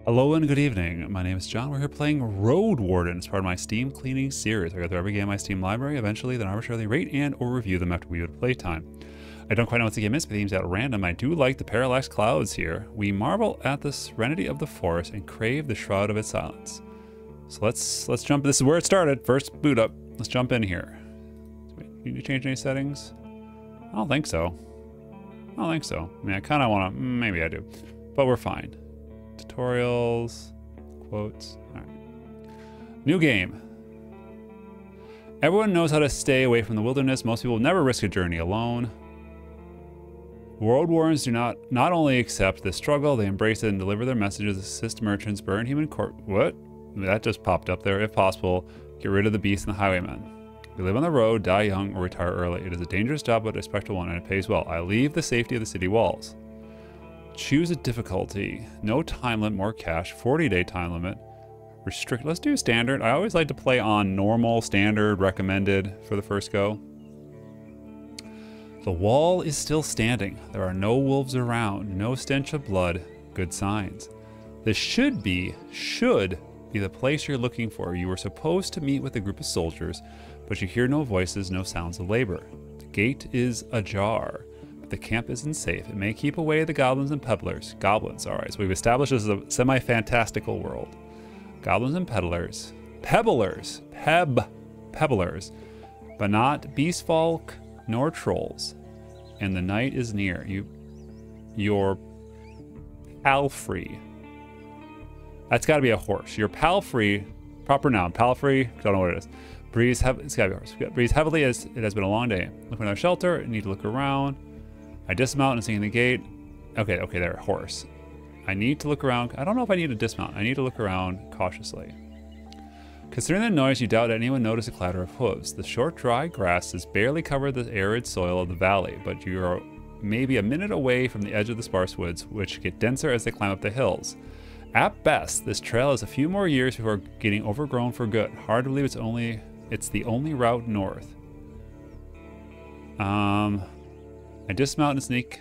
Hello and good evening. My name is John. We're here playing Roadwarden. It's part of my Steam cleaning series. I go through every game in my Steam library, eventually then arbitrarily rate and or review them after we do playtime. I don't quite know what the game is, but the game's at random. I do like the parallax clouds here. We marvel at the serenity of the forest and crave the shroud of its silence. So let's jump. This is where it started. First boot up. Let's jump in here. Wait, need to change any settings? I don't think so. I don't think so. I mean, I kind of want to. Maybe I do, but we're fine. Tutorials, quotes. All right. New game. Everyone knows how to stay away from the wilderness. Most people never risk a journey alone. Roadwardens do not only accept this struggle, they embrace it and deliver their messages, assist merchants, burn human what? I mean, that just popped up there. If possible, get rid of the beasts and the highwaymen. We live on the road, die young, or retire early. It is a dangerous job, but a respectable one, and it pays well. I leave the safety of the city walls. Choose a difficulty. No time limit, more cash. 40-day time limit. Restrict. Let's do standard. I always like to play on normal, standard, recommended for the first go. The wall is still standing. There are no wolves around. No stench of blood. Good signs. This should be the place you're looking for. You were supposed to meet with a group of soldiers, but you hear no voices, no sounds of labor. The gate is ajar. The camp isn't safe. It may keep away the goblins and peddlers. Goblins, all right. So we've established this as a semi-fantastical world. Goblins and peddlers. Pebblers. Pebblers. But not beast folk nor trolls. And the night is near. You're palfrey. That's got to be a horse. You're palfrey. Proper noun. Palfrey. Don't know what it is. It's got to be a horse. Breathe heavily as it has been a long day. Look for another shelter. Need to look around. I dismount and sing in the gate. Okay, there, horse. I need to look around. I don't know if I need to dismount. I need to look around cautiously. Considering the noise, you doubt anyone noticed a clatter of hooves. The short, dry grass has barely covered the arid soil of the valley, but you are maybe a minute away from the edge of the sparse woods, which get denser as they climb up the hills. At best, this trail has a few more years before getting overgrown for good. Hard to believe it's the only route north. I dismount and sneak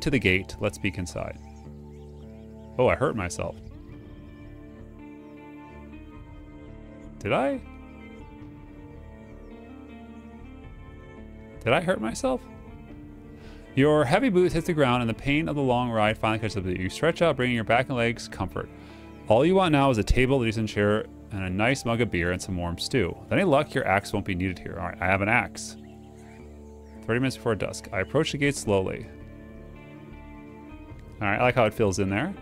to the gate. Let's peek inside. Oh, I hurt myself. Did I hurt myself? Your heavy boots hit the ground and the pain of the long ride finally catches up with you. You stretch out, bringing your back and legs comfort. All you want now is a table, a decent chair, and a nice mug of beer and some warm stew. With any luck, your axe won't be needed here. All right, I have an axe. 30 minutes before dusk. I approach the gate slowly. All right, I like how it fills in there.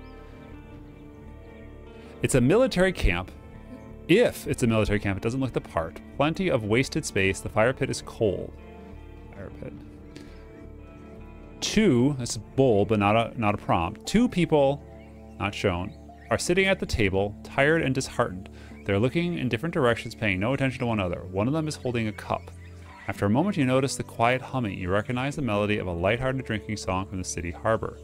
It's a military camp. If it's a military camp, it doesn't look the part. Plenty of wasted space. The fire pit is cold. Fire pit. This is bold, but not a prompt. Two people, not shown, are sitting at the table, tired and disheartened. They're looking in different directions, paying no attention to one another. One of them is holding a cup. After a moment, you notice the quiet humming. You recognize the melody of a lighthearted drinking song from the city harbor.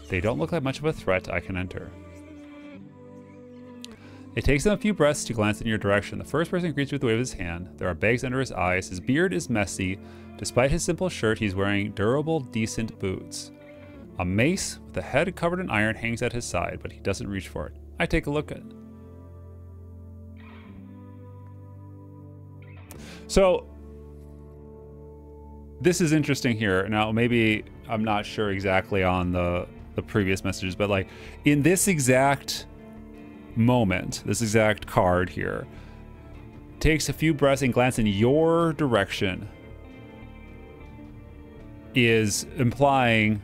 They don't look like much of a threat. I can enter. It takes them a few breaths to glance in your direction. The first person greets you with a wave of his hand. There are bags under his eyes. His beard is messy. Despite his simple shirt, he's wearing durable, decent boots. A mace with the head covered in iron hangs at his side, but he doesn't reach for it. I take a look at it. So, this is interesting here. Now, maybe I'm not sure exactly on the previous messages, but like in this exact moment, this exact card here, takes a few breaths and glance in your direction, is implying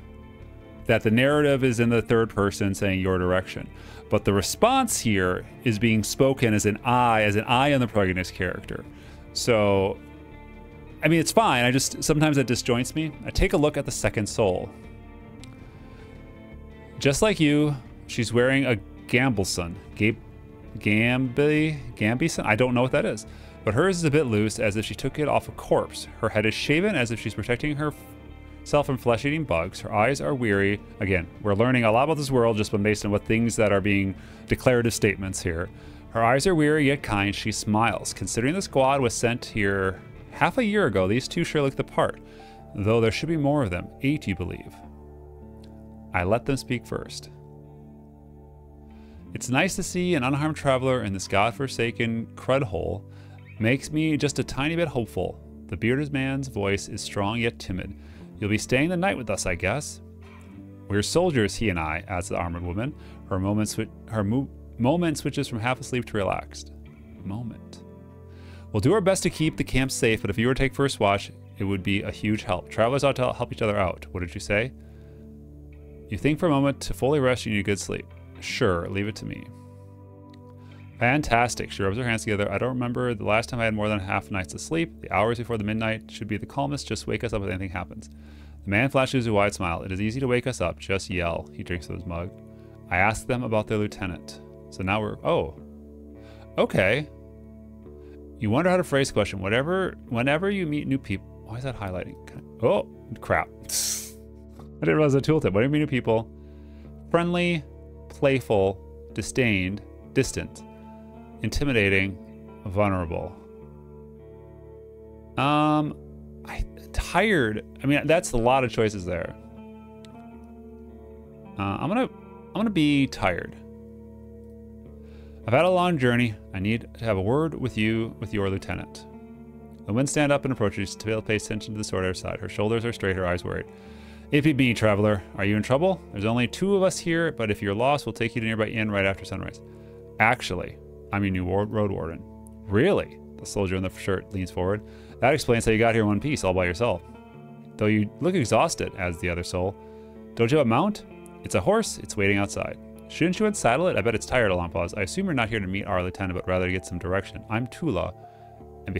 that the narrative is in the third person saying your direction. But the response here is being spoken as an I on the protagonist character. So, I mean, it's fine. Sometimes it disjoints me. I take a look at the second soul. Just like you, she's wearing a gambeson. Gambeson? I don't know what that is. But hers is a bit loose, as if she took it off a corpse. Her head is shaven, as if she's protecting herself from flesh-eating bugs. Her eyes are weary. Again, we're learning a lot about this world just based on what things that are being declarative statements here. Her eyes are weary yet kind. She smiles. Considering the squad was sent here half a year ago, these two sure look the part. Though there should be more of them. 8, you believe. I let them speak first. It's nice to see an unharmed traveler in this godforsaken crud hole. Makes me just a tiny bit hopeful. The bearded man's voice is strong yet timid. You'll be staying the night with us, I guess. We're soldiers, he and I, adds the armored woman. Her moment switches from half asleep to relaxed. Moment. We'll do our best to keep the camp safe, but if you were to take first watch, it would be a huge help. Travelers ought to help each other out. What did you say? You think for a moment to fully rest, you need a good sleep. Sure, leave it to me. Fantastic. She rubs her hands together. I don't remember the last time I had more than half a night's of sleep. The hours before the midnight should be the calmest. Just wake us up if anything happens. The man flashes a wide smile. It is easy to wake us up. Just yell. He drinks from his mug. I ask them about their lieutenant. So now we're... Oh. Okay. You wonder how to phrase the question. Whenever you meet new people... Why is that highlighting? Oh, crap. I didn't realize a tooltip. Whenever you meet new people... Friendly, playful, disdained, distant, intimidating, vulnerable. Tired. I mean, that's a lot of choices there. I'm gonna be tired. I've had a long journey. I need to have a word with you, with your lieutenant. The women stand up and approach you. Tail pays attention to the sword at her side. Her shoulders are straight, her eyes worried. If it be, traveler, are you in trouble? There's only 2 of us here, but if you're lost, we'll take you to nearby inn right after sunrise. Actually, I'm your new Roadwarden. Really? The soldier in the shirt leans forward. That explains how you got here in one piece, all by yourself. Though you look exhausted, adds the other soul. Don't you have a mount? It's a horse. It's waiting outside. Shouldn't you unsaddle it? I bet it's tired. A long pause. I assume you're not here to meet our lieutenant, but rather to get some direction. I'm Tula, and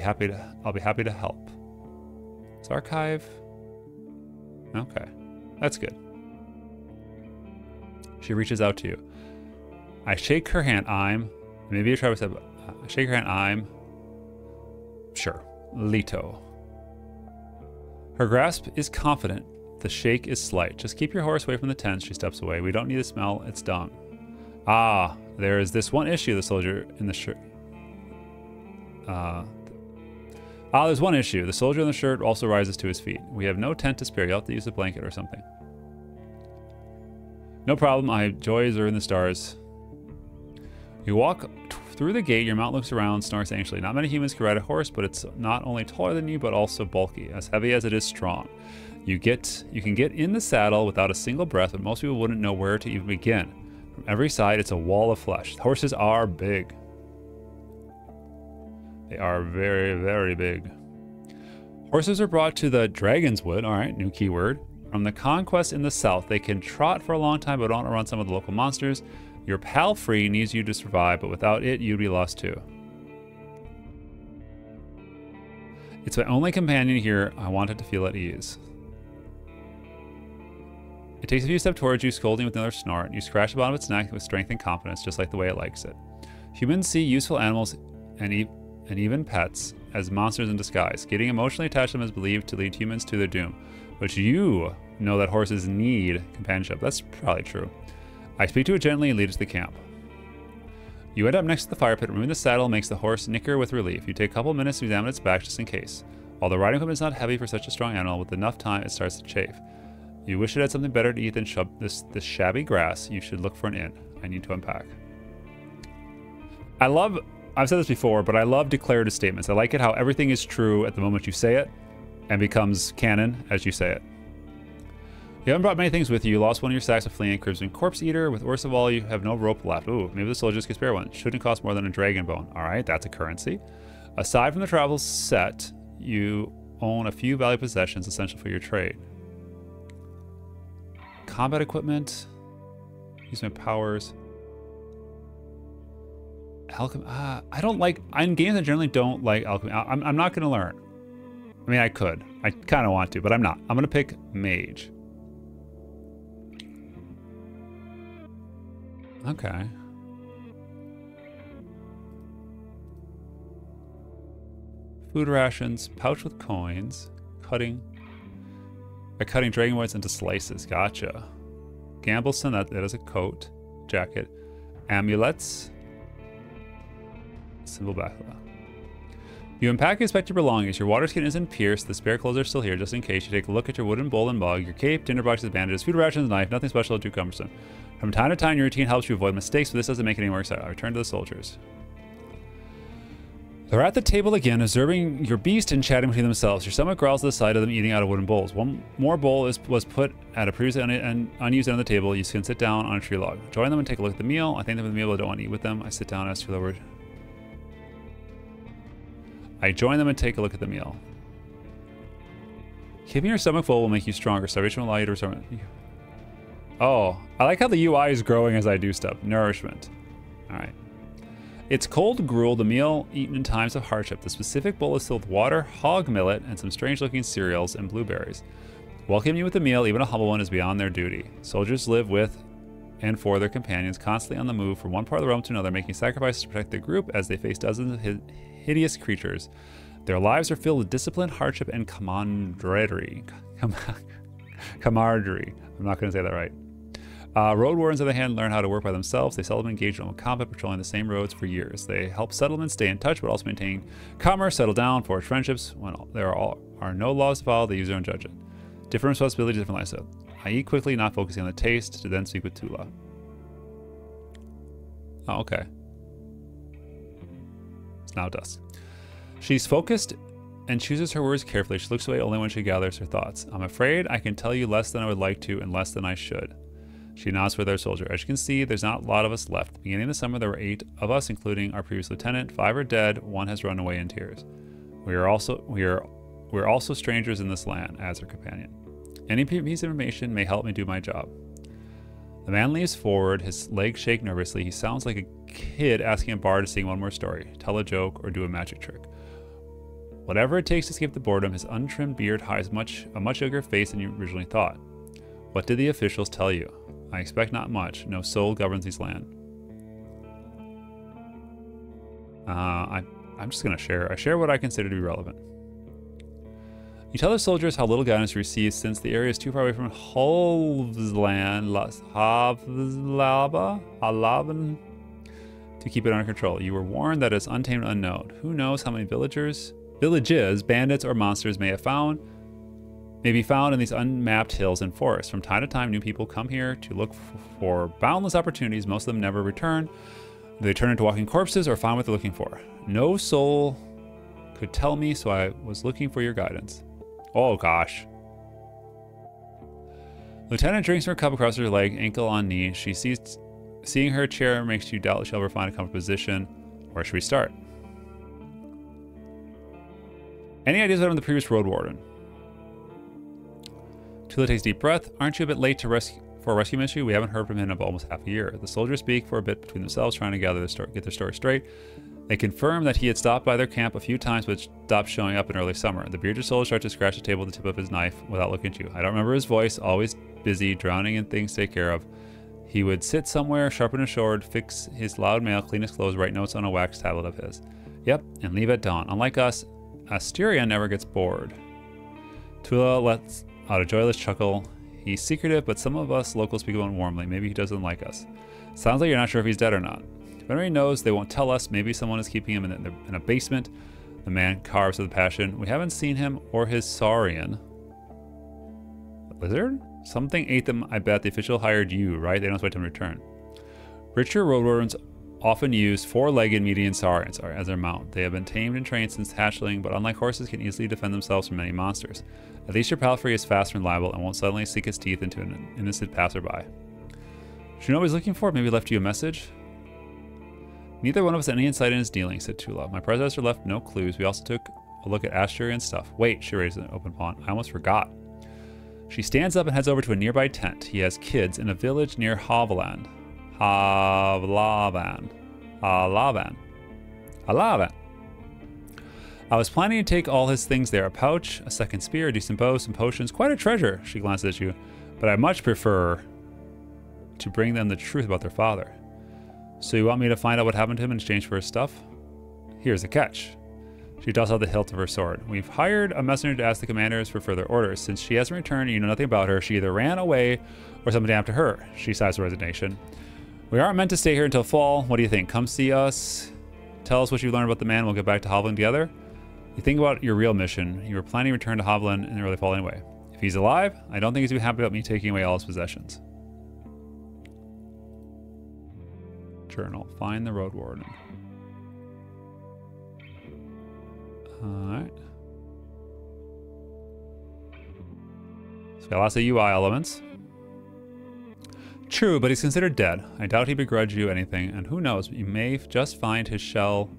I'll be happy to help. It's archive. Okay, that's good. She reaches out to you. I shake her hand. Maybe a Travis said, I shake her hand. Sure, Leto. Her grasp is confident. The shake is slight. Just keep your horse away from the tents. She steps away. We don't need to smell its dung. Ah, there is this one issue, the soldier in the shirt. There's one issue. The soldier in the shirt also rises to his feet. We have no tent to spare. You'll have to use a blanket or something. No problem. My joys are in the stars. You walk through the gate. Your mount looks around, snores anxiously. Not many humans can ride a horse, but it's not only taller than you, but also bulky. As heavy as it is strong. You can get in the saddle without a single breath, but most people wouldn't know where to even begin. From every side, it's a wall of flesh. Horses are big. They are very, very big. Horses are brought to the Dragon's Wood. All right, new keyword. From the conquest in the south, they can trot for a long time, but don't outrun some of the local monsters. Your palfrey needs you to survive, but without it, you'd be lost too. It's my only companion here. I want it to feel at ease. It takes a few steps towards you, scolding with another snort. You scratch the bottom of its neck with strength and confidence, just like the way it likes it. Humans see useful animals and even pets as monsters in disguise. Getting emotionally attached to them is believed to lead humans to their doom. But you know that horses need companionship. That's probably true. I speak to it gently and lead it to the camp. You end up next to the fire pit. Removing the saddle makes the horse nicker with relief. You take a couple minutes to examine its back just in case. While the riding equipment is not heavy for such a strong animal, with enough time it starts to chafe. You wish it had something better to eat than this shabby grass. You should look for an inn. I need to unpack. I've said this before, but I love declarative statements. I like it how everything is true at the moment you say it and becomes canon as you say it. You haven't brought many things with you. You lost one of your sacks of fleeing crimson corpse eater. With worst of all, you have no rope left. Ooh, maybe the soldiers could spare one. Shouldn't cost more than a dragon bone. All right, that's a currency. Aside from the travel set, you own a few valuable possessions essential for your trade. Combat equipment. Use my powers. Alchemy. I don't like. In games, I generally don't like alchemy. I'm not going to learn. I mean, I could. I kind of want to, but I'm not. I'm going to pick mage. Okay. Food rations, pouch with coins, by cutting dragon whites into slices. Gotcha. Gambleson, that is a coat, jacket, amulets, symbol backpack. You unpack and inspect your belongings. Your water skin isn't pierced. The spare clothes are still here, just in case. You take a look at your wooden bowl and mug, your cape, tinderboxes, bandages, food rations, knife. Nothing special or too cumbersome. From time to time, your routine helps you avoid mistakes, but this doesn't make it any more exciting. I return to the soldiers. They're at the table again, observing your beast and chatting between themselves. Your stomach growls to the side of them, eating out of wooden bowls. One more bowl was put at a previously unused end of the table. You can sit down on a tree log. Join them and take a look at the meal. I thank them for the meal, but I don't want to eat with them. I sit down and ask Tula word. I join them and take a look at the meal. Keeping your stomach full will make you stronger. Starvation will allow you to restore. Oh, I like how the UI is growing as I do stuff. Nourishment. All right. It's cold gruel, the meal eaten in times of hardship. The specific bowl is filled with water, hog millet, and some strange-looking cereals and blueberries. Welcoming you with a meal, even a humble one, is beyond their duty. Soldiers live with and for their companions, constantly on the move from one part of the realm to another, making sacrifices to protect the group as they face dozens of hideous creatures. Their lives are filled with discipline, hardship, and camaraderie. Camaraderie. I'm not going to say that right. Roadwardens, on the other hand, learn how to work by themselves. They seldom engage in combat, patrolling the same roads for years. They help settlements stay in touch, but also maintain commerce, settle down, forge friendships. When there are no laws to follow, they use their own judgment. Different responsibilities, different lifestyle. I eat quickly, not focusing on the taste, to then speak with Tula. Oh, okay. It's now dusk. She's focused and chooses her words carefully. She looks away only when she gathers her thoughts. I'm afraid I can tell you less than I would like to and less than I should. She nods for their soldier. As you can see, there's not a lot of us left. Beginning of the summer, there were 8 of us, including our previous lieutenant. 5 are dead. 1 has run away in tears. We're also strangers in this land, as her companion. Any piece of information may help me do my job. The man leans forward. His legs shake nervously. He sounds like a kid asking a bard to sing one more story, tell a joke, or do a magic trick. Whatever it takes to escape the boredom, his untrimmed beard hides a much younger face than you originally thought. What did the officials tell you? I expect not much. No soul governs these land. I'm just going to share. I share what I consider to be relevant. You tell the soldiers how little guidance you received since the area is too far away from Hovsland, Halaban, to keep it under control. You were warned that it's untamed and unknown. Who knows how many villages, bandits, or monsters may be found in these unmapped hills and forests. From time to time, new people come here to look for boundless opportunities. Most of them never return. They turn into walking corpses or find what they're looking for. No soul could tell me, so I was looking for your guidance. Oh gosh. Lieutenant drinks from her cup across her leg, ankle on knee. She seeing her chair makes you doubt she'll ever find a comfortable position. Where should we start? Any ideas about the previous Roadwarden? Tula takes a deep breath. Aren't you a bit late for a rescue mission? We haven't heard from him in almost half a year. The soldiers speak for a bit between themselves, trying to get their story straight. They confirm that he had stopped by their camp a few times, but stopped showing up in early summer. The bearded soldier starts to scratch the table with the tip of his knife without looking at you. I don't remember his voice, always busy, drowning in things to take care of. He would sit somewhere, sharpen his sword, fix his loud mail, clean his clothes, write notes on a wax tablet of his. Yep, and leave at dawn. Unlike us, Asteria never gets bored. Tula lets out a joyless chuckle. He's secretive, but some of us locals speak about him warmly. Maybe he doesn't like us. Sounds like you're not sure if he's dead or not. If anybody knows, they won't tell us. Maybe someone is keeping him in a basement. The man carves with passion. We haven't seen him or his saurian. A lizard? Something ate them, I bet. The official hired you, right? They don't expect him to return. Richer Roadwardens often use 4-legged median saurians as their mount. They have been tamed and trained since hatchling, but unlike horses, can easily defend themselves from many monsters. At least your palfrey is fast and reliable and won't suddenly sink its teeth into an innocent passerby. Should you know what he's looking for? Maybe left you a message? Neither one of us had any insight in his dealings, said Tula. My predecessor left no clues. We also took a look at Asturian stuff. Wait, she raised an open pawn. I almost forgot. She stands up and heads over to a nearby tent. He has kids in a village near Hovland. Halavan. I was planning to take all his things there. A pouch, a second spear, a decent bow, some potions. Quite a treasure, she glances at you. But I much prefer to bring them the truth about their father. So you want me to find out what happened to him in exchange for his stuff? Here's the catch. She tossed out the hilt of her sword. We've hired a messenger to ask the commanders for further orders. Since she hasn't returned and you know nothing about her, she either ran away or something happened to her. She sighs with resignation. We aren't meant to stay here until fall. What do you think? Come see us. Tell us what you learned about the man. We'll get back to Hovland together. You think about your real mission. You were planning to return to Hovland in the early fall anyway. If he's alive, I don't think he's going to be happy about me taking away all his possessions. Journal. Find the Roadwarden. Alright. So got lots of UI elements. True, but he's considered dead. I doubt he'd begrudge you anything, and who knows, you may just find his shell...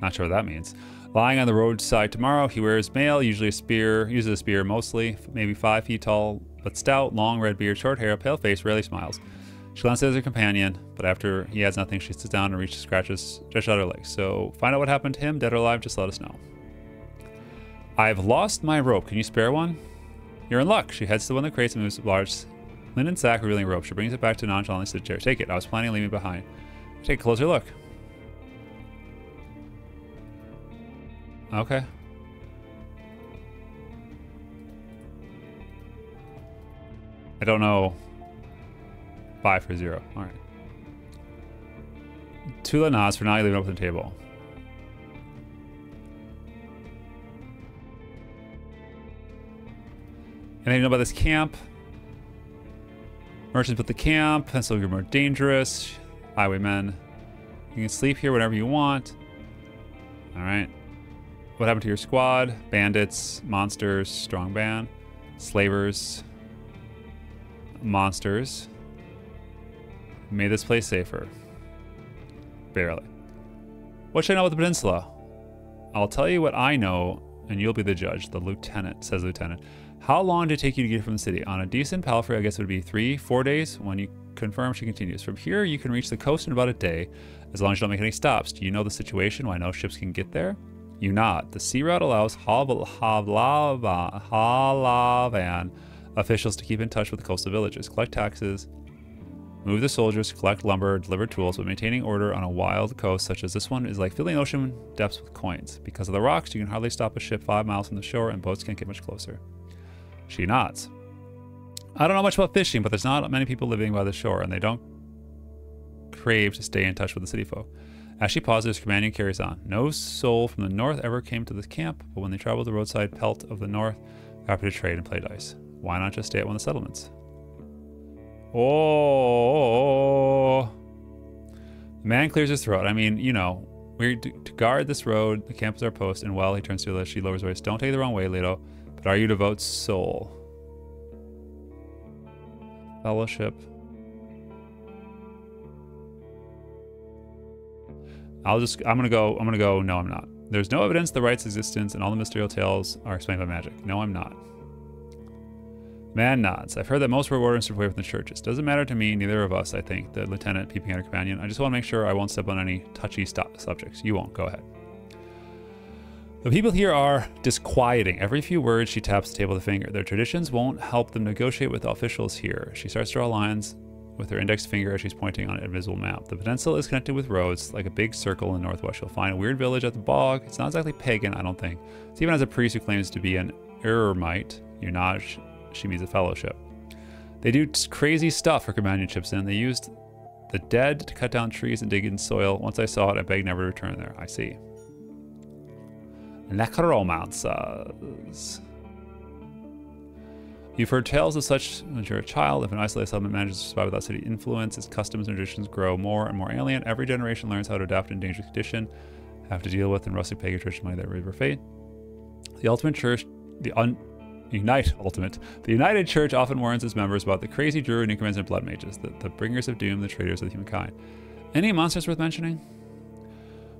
Not sure what that means. Lying on the roadside tomorrow, he wears mail, usually a spear, uses a spear mostly, maybe 5 feet tall, but stout, long red beard, short hair, pale face, rarely smiles. She glances at her companion, but after he adds nothing, she sits down and reaches, scratches, stretches out her legs. So, find out what happened to him, dead or alive, just let us know. I've lost my rope. Can you spare one? You're in luck. She heads to one of the crates and moves a large linen sack revealing a rope. She brings it back to nonchalantly sit chair. Take it. I was planning on leaving it behind. Take a closer look. Okay. I don't know. 5 for 0. Alright. Tula nods for now leaving open the table. Anything you know about this camp? Merchants put the camp. Pencil are more dangerous. Highwaymen. You can sleep here whenever you want. Alright. What happened to your squad? Bandits, monsters, strong band, slavers, monsters. Made this place safer. Barely. What should I know about the peninsula? I'll tell you what I know, and you'll be the judge. The lieutenant, says the lieutenant. How long did it take you to get from the city? On a decent palfrey, I guess it would be 3-4 days. When you confirm, she continues. From here, you can reach the coast in about a day, as long as you don't make any stops. Do you know the situation, why no ships can get there? You nod. The sea route allows Halavan officials to keep in touch with the coastal villages, collect taxes, move the soldiers, collect lumber, deliver tools, but maintaining order on a wild coast such as this one is like filling ocean depths with coins. Because of the rocks, you can hardly stop a ship 5 miles from the shore, and boats can't get much closer. She nods. I don't know much about fishing, but there's not many people living by the shore, and they don't crave to stay in touch with the city folk. As she pauses, her companion carries on. No soul from the north ever came to the camp, but when they traveled the roadside pelt of the north, they're happy to trade and play dice. Why not just stay at one of the settlements? Oh. The man clears his throat. I mean, you know, we're to guard this road. The camp is our post, and well, he turns to Leto. She lowers her voice. Don't take it the wrong way, Leto, but are you devout soul? Fellowship. I'm gonna go, no, I'm not. There's no evidence the right's existence, and all the mystical tales are explained by magic. No, I'm not. Man nods. I've heard that most Roadwardens step away from the churches. Doesn't matter to me, neither of us, I think, the lieutenant peeping at her companion. I just want to make sure I won't step on any touchy subjects. You won't. Go ahead. The people here are disquieting. Every few words, she taps the table with a finger. Their traditions won't help them negotiate with the officials here. She starts to draw lines with her index finger as she's pointing on an invisible map. The peninsula is connected with roads, like a big circle in the northwest. You'll find a weird village at the bog. It's not exactly pagan, I don't think. It even has a priest who claims to be an eremite. You're not, she means a fellowship. They do crazy stuff, her companion chips in. They used the dead to cut down trees and dig in soil. Once I saw it, I begged never to return there. I see. Necromancers. You've heard tales of such when you're a child. If an isolated settlement manages to survive without city influence, its customs and traditions grow more and more alien. Every generation learns how to adapt in dangerous condition, have to deal with in rustic pagan tradition like that river fate. The ultimate church, the United Church often warns its members about the crazy druid, necromancers, and blood mages, the bringers of doom, the traitors of humankind. Any monsters worth mentioning?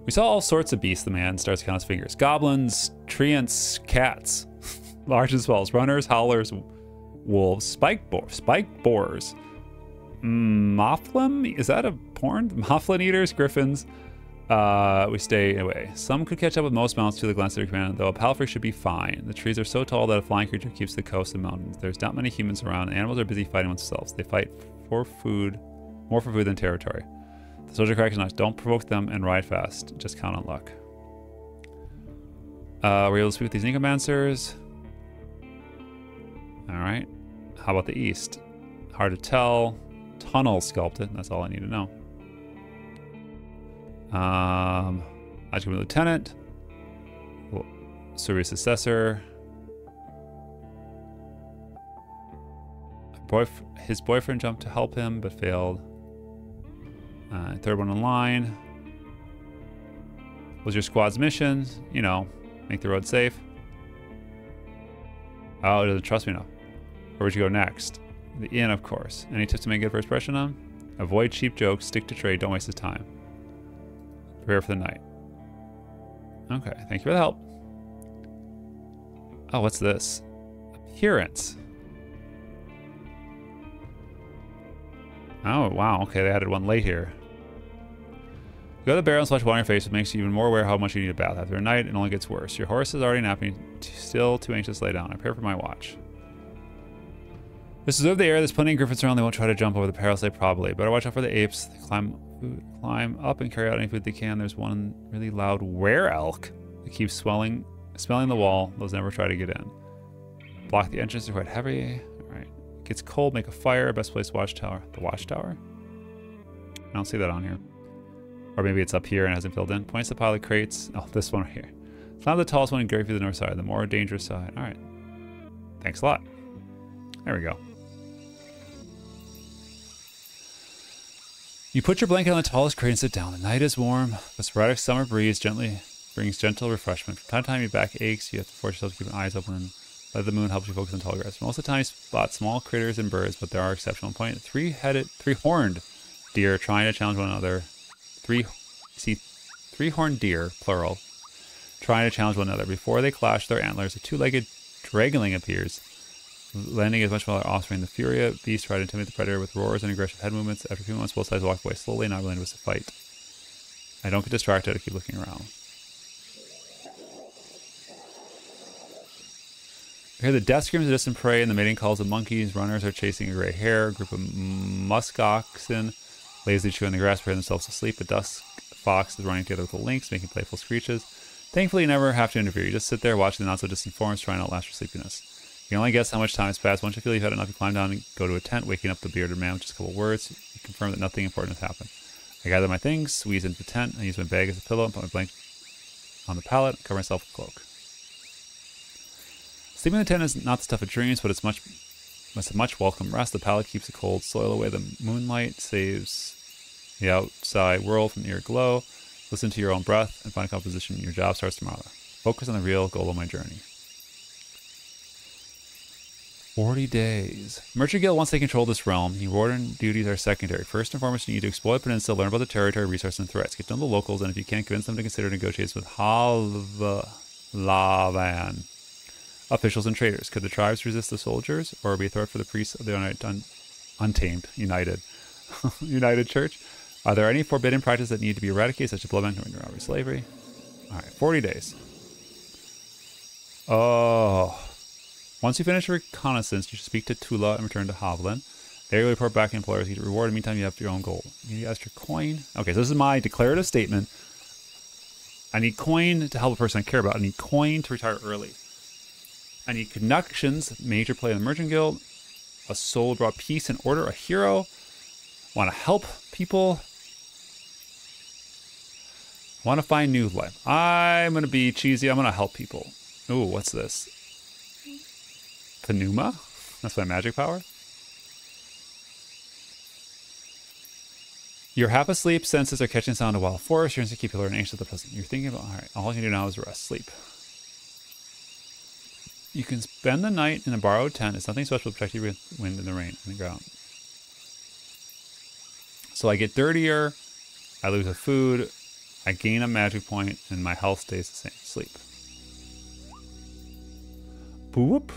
We saw all sorts of beasts, the man starts to count his fingers. Goblins, treants, cats, large and small, runners, howlers, wolves, spike borers, Mothlim? Is that a porn? Mothlim eaters, griffins. We stay away. Some could catch up with most mounts to the glance of their command, though a palfrey should be fine. The trees are so tall that a flying creature keeps the coast and mountains. There's not many humans around. Animals are busy fighting amongst themselves. They fight for food, more for food than territory. The soldier cracks nuts. Don't provoke them and ride fast. Just count on luck. We're able to speak with these necromancers. Alright. How about the east? Hard to tell. Tunnel sculpted. That's all I need to know. I just go to the lieutenant. Service Assessor. His boyfriend jumped to help him, but failed. Third one in line. Was your squad's mission? You know, make the road safe. Oh, it doesn't trust me enough. Where would you go next? The inn, of course. Any tips to make a good first impression on him? Avoid cheap jokes, stick to trade, don't waste his time. Prepare for the night. Okay, thank you for the help. Oh, what's this? Appearance. Oh, wow. Okay, they added one late here. Go to the barrel and splash water on your face. It makes you even more aware how much you need a bath. After a night, it only gets worse. Your horse is already napping, still too anxious to lay down. I prepare for my watch. This is over the air. There's plenty of griffins around. They won't try to jump over the parasite, probably. Better watch out for the apes. They climb up and carry out any food they can. There's one really loud were-elk that keeps smelling the wall. Those never try to get in. Block the entrance. They're quite heavy. All right. Gets cold. Make a fire. Best place watchtower. The watchtower? I don't see that on here. Or maybe it's up here and hasn't filled in. Points the pile of crates. Oh, this one right here. It's not the tallest one in Gravy, the north side. The more dangerous side. All right. Thanks a lot. There we go. You put your blanket on the tallest crate and sit down. The night is warm. The sporadic summer breeze gently brings gentle refreshment. From time to time, your back aches. You have to force yourself to keep your eyes open and let the moon help you focus on tall grass. Most of the time, you spot small critters and birds, but there are exceptional points. Three-horned deer trying to challenge one another. Three-horned deer, plural, trying to challenge one another. Before they clash their antlers, a two-legged dragonling appears, landing as much of their offspring. The Furia beast tried to intimidate the predator with roars and aggressive head movements. After a few moments, both sides walked away slowly, not willing to fight. I don't get distracted. I keep looking around. I hear the death screams of distant prey and the mating calls of monkeys. Runners are chasing a gray hare. A group of muskoxen lazily chewing the grass, preparing themselves to sleep. A dusk fox is running together with the lynx, making playful screeches. Thankfully, you never have to interfere. You just sit there watching the not-so-distant forms, trying to outlast your sleepiness. You can only guess how much time has passed. Once you feel you've had enough, you climb down and go to a tent, waking up the bearded man with just a couple words. You confirm that nothing important has happened. I gather my things, squeeze into the tent, and use my bag as a pillow, and put my blanket on the pallet, and cover myself with a cloak. Sleeping in the tent is not the stuff of dreams, but it's a much welcome rest. The pallet keeps the cold soil away. The moonlight saves the outside world from the ear glow. Listen to your own breath and find composition. Your job starts tomorrow. Focus on the real goal of my journey. 40 days. Merchant Guild, once they control this realm, your warden duties are secondary. First and foremost, you need to explore the peninsula, learn about the territory, resources, and threats. Get to know the locals, and if you can't convince them to consider negotiations with Lavan officials and traders. Could the tribes resist the soldiers, or be a threat for the priests of the United Church? Are there any forbidden practices that need to be eradicated, such as bloodbank, robbery, slavery? All right, 40 days. Oh. Once you finish reconnaissance, you should speak to Tula and return to Hovland. There you'll report back to employers. You get reward. In the meantime, you have your own goal. You need extra coin. Okay, so this is my declarative statement. I need coin to help a person I care about. I need coin to retire early. I need connections, major play in the Merchant Guild, a soul who brought peace and order, a hero, want to help people, want to find new life. I'm going to be cheesy. I'm going to help people. Ooh, what's this? Pneuma? That's my magic power. You're half asleep, senses are catching sound of wild forest. You're instinct keep alert and anxious at the present. You're thinking about, all right, all you can do now is rest, sleep. You can spend the night in a borrowed tent. It's nothing special to protect you with wind and the rain and the ground. So I get dirtier, I lose a food, I gain a magic point, and my health stays the same. Sleep. Boop.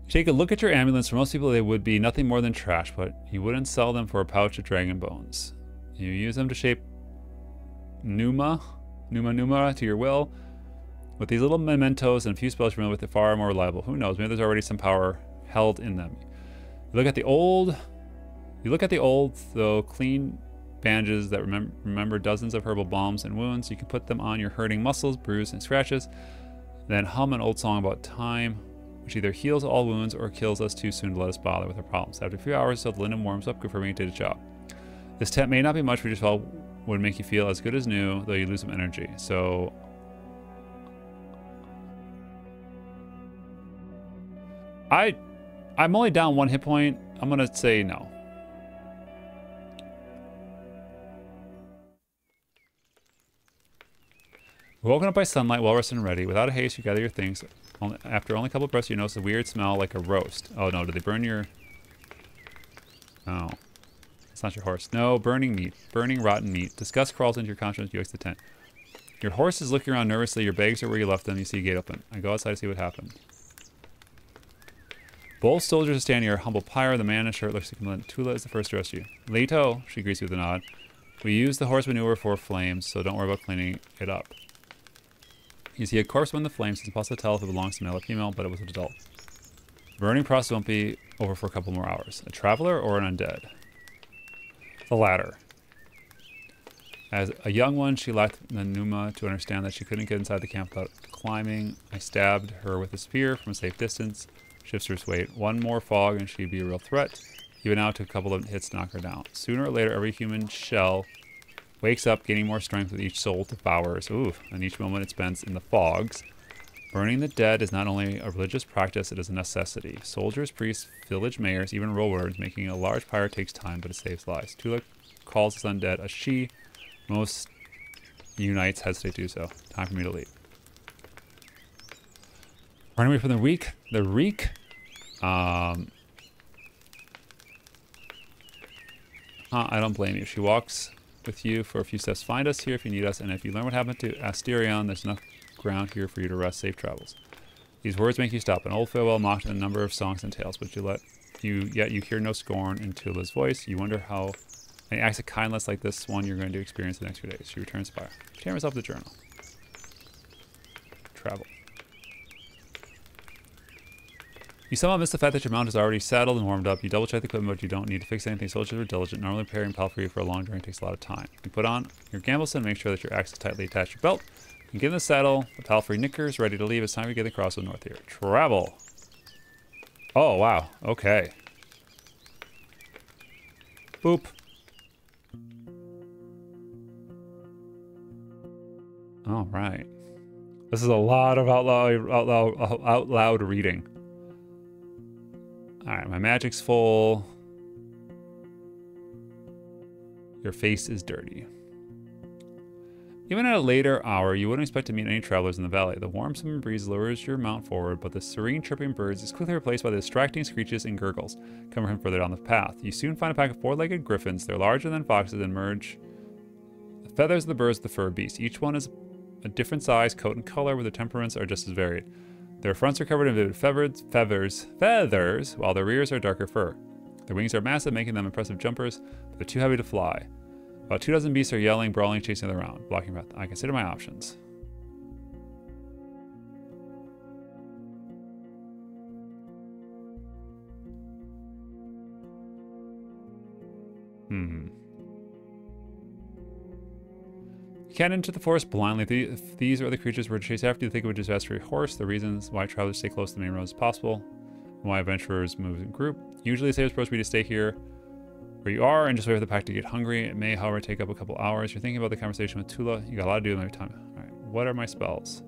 Take a look at your ambulance. For most people, they would be nothing more than trash, but you wouldn't sell them for a pouch of dragon bones. You use them to shape Numa to your will. With these little mementos and a few spells you're with, they're far more reliable. Who knows? Maybe there's already some power held in them. You look at the old, though clean bandages that remember dozens of herbal balms and wounds. You can put them on your hurting muscles, bruises, and scratches. Then hum an old song about time, which either heals all wounds or kills us too soon to let us bother with our problems. After a few hours or so, the linen warms up, confirming it did its job. This tent may not be much, but just well would make you feel as good as new, though you lose some energy. So I'm only down 1 hit point. I'm gonna say no. Woken up by sunlight, well rested and ready. Without a haste, you gather your things. After only a couple of breaths, you notice a weird smell like a roast. Oh no, did they burn your... Oh. It's not your horse. No, burning meat. Burning rotten meat. Disgust crawls into your conscience. You exit the tent. Your horse is looking around nervously. Your bags are where you left them. You see a gate open. I go outside to see what happened. Both soldiers are standing near a humble pyre. The man in shirt looks like Tula is the first to rescue. Leto, she greets you with a nod. We use the horse manure for flames, so don't worry about cleaning it up. You see a corpse in the flames. It's impossible to tell if it belongs to male or female, but it was an adult. The burning process won't be over for a couple more hours. A traveler or an undead? The latter. As a young one, she lacked the pneuma to understand that she couldn't get inside the camp without climbing. I stabbed her with a spear from a safe distance. Shifts her weight. One more fog and she'd be a real threat. Even now, it took a couple of hits to knock her down. Sooner or later, every human shell wakes up, gaining more strength with each soul devours. Ooh, and each moment it spends in the fogs. Burning the dead is not only a religious practice, it is a necessity. Soldiers, priests, village mayors, even roadwardens, making a large pyre takes time, but it saves lives. Tula calls his undead a she. Most unites hesitate to do so. Time for me to leave. Running away from the reek. The reek. I don't blame you. She walks with you for a few steps. Find us here if you need us, and if you learn what happened to Asterion, there's enough ground here for you to rest. Safe travels. These words make you stop. An old farewell mocked in a number of songs and tales, but yet you hear no scorn in Tula's voice. You wonder how many acts of kindness like this one you're going to experience the next few days. She returns by. She hands herself the journal. Travel. You somehow miss the fact that your mount is already saddled and warmed up. You double check the equipment, but you don't need to fix anything. Soldiers are diligent. Normally preparing palfrey for a long journey takes a lot of time. You put on your gambeson, make sure that your axe is tightly attached to your belt. You get in the saddle, the palfrey knickers, ready to leave. It's time to get across the north here. Travel. Oh, wow. Okay. Boop. All right. This is a lot of out loud reading. All right, my magic's full. Your face is dirty. Even at a later hour, you wouldn't expect to meet any travelers in the valley. The warm summer breeze lures your mount forward, but the serene chirping birds is quickly replaced by the distracting screeches and gurgles coming from further down the path. You soon find a pack of four-legged griffins. They're larger than foxes and merge the feathers of the birds with the fur of beasts. Each one is a different size, coat, and color, where their temperaments are just as varied. Their fronts are covered in vivid feathers, while their rears are darker fur. Their wings are massive, making them impressive jumpers, but they're too heavy to fly. About 2 dozen beasts are yelling, brawling, chasing them around, blocking path. I consider my options. You can't enter the forest blindly. If these are the creatures we're to chase after, you think it would just best for your horse. The reasons why travelers stay close to the main road as possible, and why adventurers move in group. Usually the safest approach would be to stay here where you are and just wait for the pack to get hungry. It may, however, take up a couple hours. You're thinking about the conversation with Tula. You got a lot to do in your time. All right, what are my spells?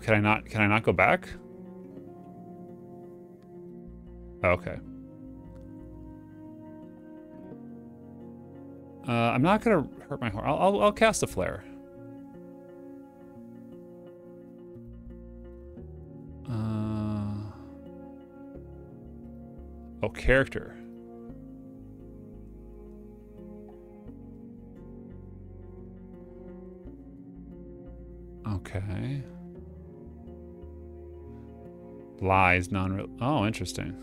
Can I not go back? Okay. I'm not gonna hurt my horse. I'll cast a flare. Oh, character. Okay. Lies, non-real. Oh, interesting.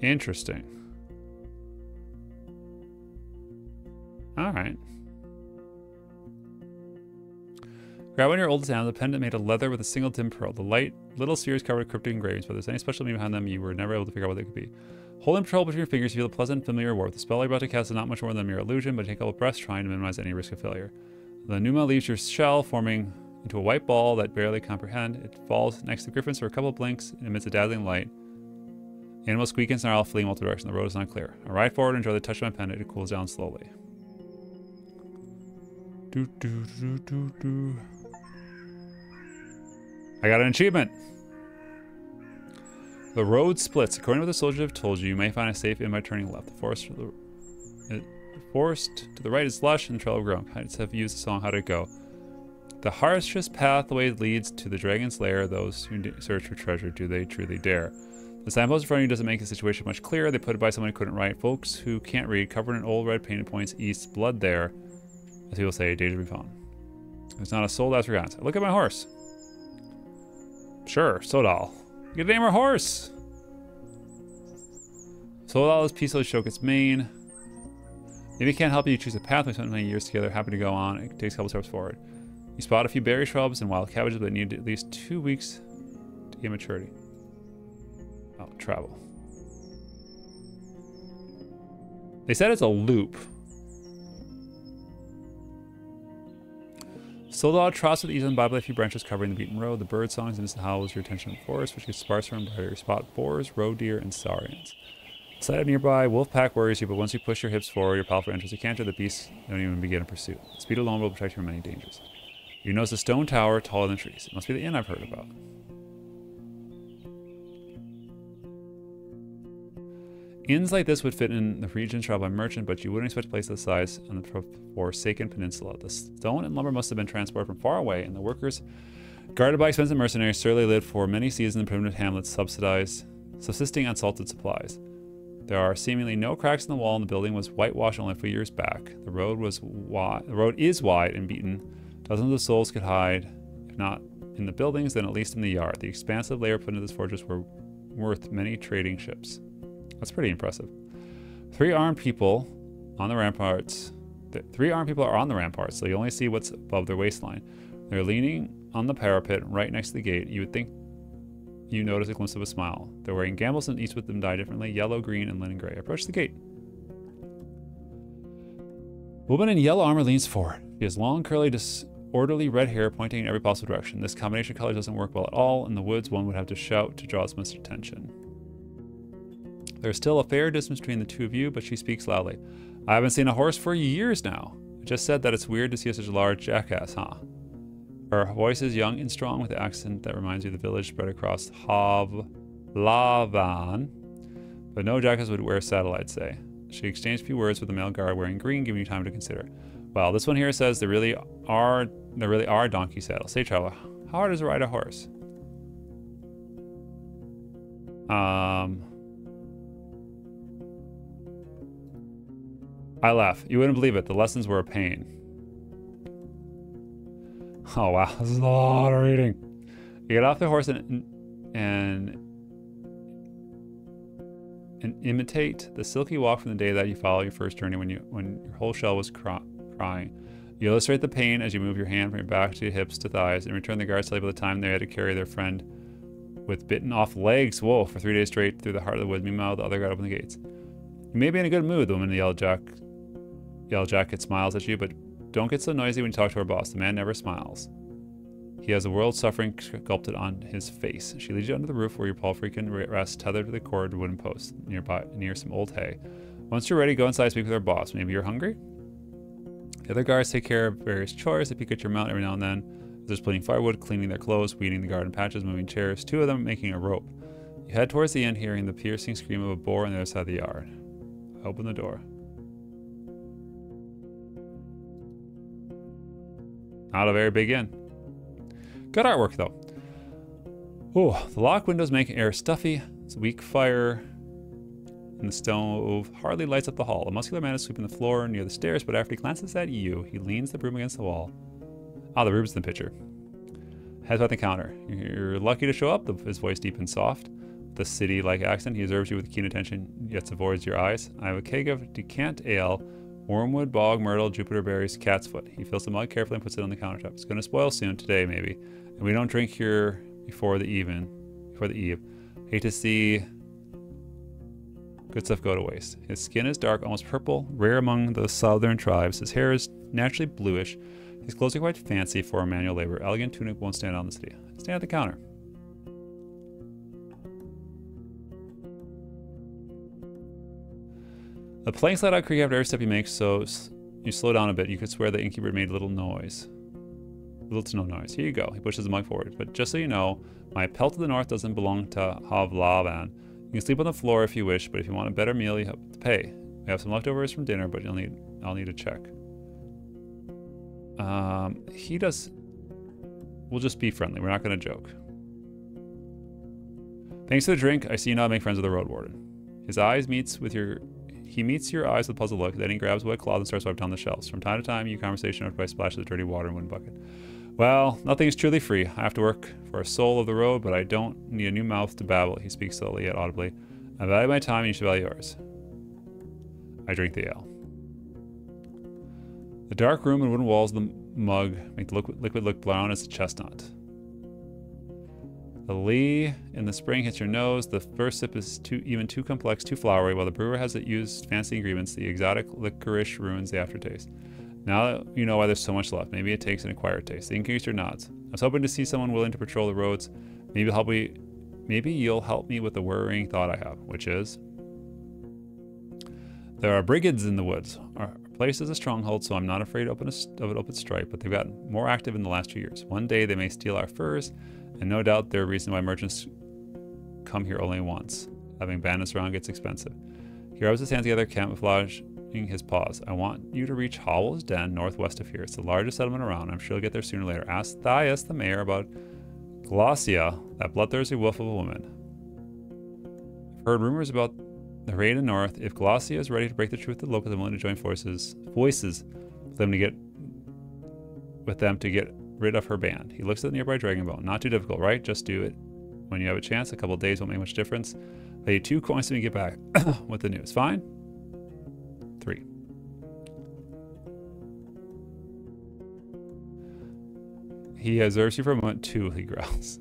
Interesting. All right. Grab one of your oldest animals, a pendant made of leather with a single dim pearl. The little spheres covered with cryptic engravings, but if there's any special meaning behind them, you were never able to figure out what they could be. Holding patrol between your fingers, you feel a pleasant, familiar warmth. The spell you're about to cast is not much more than a mere illusion, but take a couple breaths trying to minimize any risk of failure. The pneuma leaves your shell, forming into a white ball that barely comprehend. It falls next to Griffins for a couple of blinks and emits a dazzling light. Animals squeak and snarl, fleeing multiple directions. The road is not clear. I ride forward and enjoy the touch of my pen. It cools down slowly. I got an achievement. The road splits. According to what the soldiers have told you, you may find a safe inn by turning left. The forest to the right is lush and the trail of grown. Kites have used the song How to Go. The harshest pathway leads to the dragon's lair. Those who search for treasure, do they truly dare? The signpost in front of you doesn't make the situation much clearer. They put it by someone who couldn't write. Folks who can't read, covered in old red painted points, east, blood there. As people say, danger to be found. There's not a soul that's forgotten. Look at my horse. Sure, Sodal. You get a name or horse. Sodal is peacefully stroke its mane. Maybe it can't help you choose a path. We spent many years together. Happy to go on. It takes a couple steps forward. You spot a few berry shrubs and wild cabbages, but need at least 2 weeks to get maturity. Oh, travel. They said it's a loop. Soldad trots with ease on by a few branches covering the beaten road. The bird songs and distant howls your attention in the forest, which gets sparser and brighter. You spot boars, roe deer, and saurians. The sight of nearby wolf pack worries you, but once you push your hips forward, your powerful enters a canter, the beasts don't even begin a pursuit. Speed alone will protect you from many dangers. You notice a stone tower taller than trees. It must be the inn I've heard about. Inns like this would fit in the region traveled by merchant, but you wouldn't expect a place this size on the Forsaken Peninsula. The stone and lumber must have been transported from far away, and the workers, guarded by expensive mercenaries, surely lived for many seasons in primitive hamlets, subsisting on salted supplies. There are seemingly no cracks in the wall, and the building was whitewashed only a few years back. The road is wide and beaten. Dozens of souls could hide, if not in the buildings, then at least in the yard. The expansive layer put into this fortress were worth many trading ships. That's pretty impressive. 3 armed people on the ramparts. 3 armed people are on the ramparts, so you only see what's above their waistline. They're leaning on the parapet right next to the gate. You would think you notice a glimpse of a smile. They're wearing gambles, and each with them dye differently: yellow, green, and linen gray. Approach the gate. A woman in yellow armor leans forward. She has long, curly, disorderly red hair pointing in every possible direction. This combination of colors doesn't work well at all. In the woods, one would have to shout to draw this much attention. There's still a fair distance between the two of you, but she speaks loudly. I haven't seen a horse for years now. I just said that it's weird to see such a large jackass, huh? Her voice is young and strong with an accent that reminds you of the village spread across Havlavan. But no jackass would wear a saddle, I'd say. She exchanged a few words with the male guard wearing green, giving you time to consider. Well, this one here says there really are donkey saddles. Say, traveler, how hard is to ride a horse? I laugh. You wouldn't believe it. The lessons were a pain. Oh wow, this is a lot of reading. You get off the horse and imitate the silky walk from the day that you follow your first journey when your whole shell was crying. You illustrate the pain as you move your hand from your back to your hips to thighs. In return, the guards tell you about the time they had to carry their friend with bitten off legs, whoa, for 3 days straight through the heart of the woods. Meanwhile, the other guard opened the gates. You may be in a good mood. The woman in the yellow jacket smiles at you, but don't get so noisy when you talk to our boss. The man never smiles. He has the world's suffering sculpted on his face. She leads you under the roof where your palfrey can rest, tethered to the cord wooden post near some old hay. Once you're ready, go inside and speak with our boss. Maybe you're hungry? The other guards take care of various chores. They peek at your mount every now and then. They're splitting firewood, cleaning their clothes, weeding the garden patches, moving chairs, 2 of them making a rope. You head towards the end, hearing the piercing scream of a boar on the other side of the yard. I open the door. Not a very big inn. Good artwork, though. Oh, the locked windows make air stuffy. It's a weak fire in the stove hardly lights up the hall. A muscular man is sweeping the floor near the stairs, but after he glances at you, he leans the broom against the wall. Ah, the room's in the picture. Heads by the counter. You're lucky to show up. His voice deep and soft. With a city-like accent, he observes you with keen attention, yet avoids your eyes. I have a keg of decant ale, wormwood, bog, myrtle, Jupiter berries, cat's foot. He fills the mug carefully and puts it on the countertop. It's going to spoil soon, today maybe. And we don't drink here before the eve. Hate to see Good stuff go to waste. His skin is dark, almost purple, rare among the southern tribes. His hair is naturally bluish. His clothes are quite fancy for manual labor. Elegant tunic won't stand out in the city. Stand at the counter. The planks let out creak after every step you make, so you slow down a bit. You could swear the innkeeper made little noise. Little to no noise. Here you go. He pushes the mug forward. But just so you know, my pelt to the north doesn't belong to Havlavan. You can sleep on the floor if you wish, but if you want a better meal, you have to pay. We have some leftovers from dinner, but I'll need to check. He does... We'll just be friendly. We're not going to joke. Thanks to the drink, I see you now make friends with the Roadwarden. His eyes meets with your... He meets your eyes with a puzzled look, then he grabs a wet cloth and starts wiping down the shelves. From time to time, you conversation over by splashes of dirty water in one bucket. Well, nothing is truly free. I have to work for a soul of the road, but I don't need a new mouth to babble. He speaks slowly yet audibly. I value my time and you should value yours. I drink the ale. The dark room and wooden walls of the mug make the liquid look brown as a chestnut. The lee in the spring hits your nose. The first sip is even too complex, too flowery. While the brewer has used fancy ingredients, the exotic licorice ruins the aftertaste. Now you know why there's so much left. Maybe it takes an acquired taste. The innkeeper nods. I was hoping to see someone willing to patrol the roads. Maybe you'll help me with the worrying thought I have, which is... There are brigands in the woods. Our place is a stronghold, so I'm not afraid of an open strike, but they've gotten more active in the last 2 years. One day they may steal our furs, and no doubt they're a reason why merchants come here only once. Having bandits around gets expensive. He rubs his hands together, camouflaging his paws. I want you to reach Howell's Den, northwest of here. It's the largest settlement around. I'm sure you'll get there sooner or later. Ask Thias, the mayor, about Glossia, that bloodthirsty wolf of a woman. I've heard rumors about the raid in the north. If Glossia is ready to break the truth to the locals, I'm willing to join voices with them to get rid of her band. He looks at the nearby dragon bone. Not too difficult, right? Just do it. When you have a chance, a couple of days won't make much difference. Pay you 2 coins when you get back with the news. Fine? 3. He observes you for a moment. 2, he growls.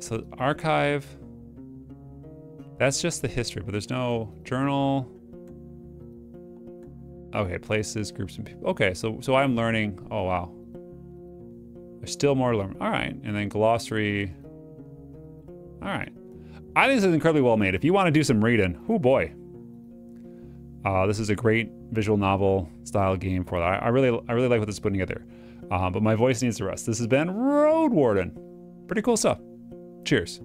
So archive, that's just the history, but there's no journal. Okay, places, groups, and people. Okay, so I'm learning. Oh, wow. There's still more to learn. All right, and then glossary. All right. I think this is incredibly well made. If you want to do some reading, oh boy. This is a great visual novel style game for that. I really like what this is putting together. But my voice needs to rest. This has been Roadwarden. Pretty cool stuff. Cheers.